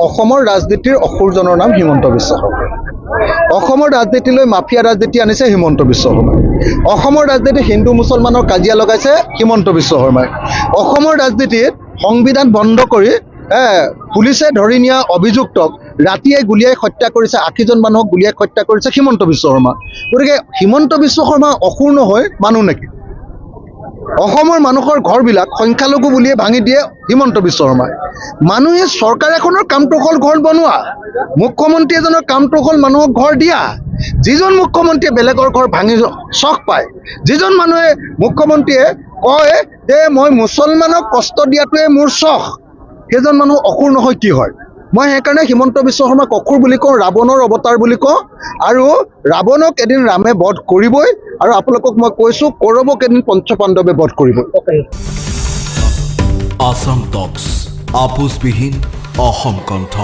অসমৰ ৰাজনীতিৰ অসুৰজনৰ নাম হিমন্ত বিশ্ব শৰ্মা। অসমৰ ৰাজনীতিলৈ মাফিয়া ৰাজনীতি আনিছে হিমন্ত বিশ্ব শৰ্মাই। অসমৰ ৰাজনীতিত হিন্দু মুছলমানৰ কাজিয়া লগাইছে হিমন্ত বিশ্ব শৰ্মাই। অসমৰ ৰাজনীতিত সংবিধান বন্ধ কৰি পুলিচে ধৰি নিয়া অভিযুক্তক ৰাতিয়ে গুলিয়াই হত্যা কৰিছে, 80জন মানুহক গুলিয়াই হত্যা কৰিছে হিমন্ত বিশ্ব শৰ্মা। গতিকে হিমন্ত বিশ্ব শৰ্মা অসুৰ নহয় মানুহ নেকি? অসমৰ মানুহৰ ঘৰবিলাক সংখ্যালঘু বুলিয়ে ভাঙি দিয়ে হিমন্ত বিশ্ব শৰ্মাই। মানুহে চৰকাৰ এখনৰ কামটো হ'ল ঘৰ বনোৱা, মুখ্যমন্ত্ৰী এজনৰ কামটো হ'ল মানুহক ঘৰ দিয়া। যিজন মুখ্যমন্ত্ৰীয়ে বেলেগৰ ঘৰ ভাঙি চখ পায়, যিজন মানুহে মুখ্যমন্ত্ৰীয়ে কয় যে মই মুছলমানক কষ্ট দিয়াটোৱে মোৰ চখ, সেইজন মানুহ অসুৰ নহয় কি হয়? মই সেইকাৰণে হিমন্ত বিশ্ব শৰ্মাক অসুৰ বুলি কওঁ, ৰাৱণৰ অৱতাৰ বুলি কওঁ। আৰু ৰাৱণক এদিন ৰামে বধ কৰিবই, আৰু আপোনালোকক মই কৈছোঁ কৌৰৱক এদিন পঞ্চপাণ্ডৱে বধ কৰিবই। আসাম টক্স আপোচবিহীন অসম কণ্ঠ।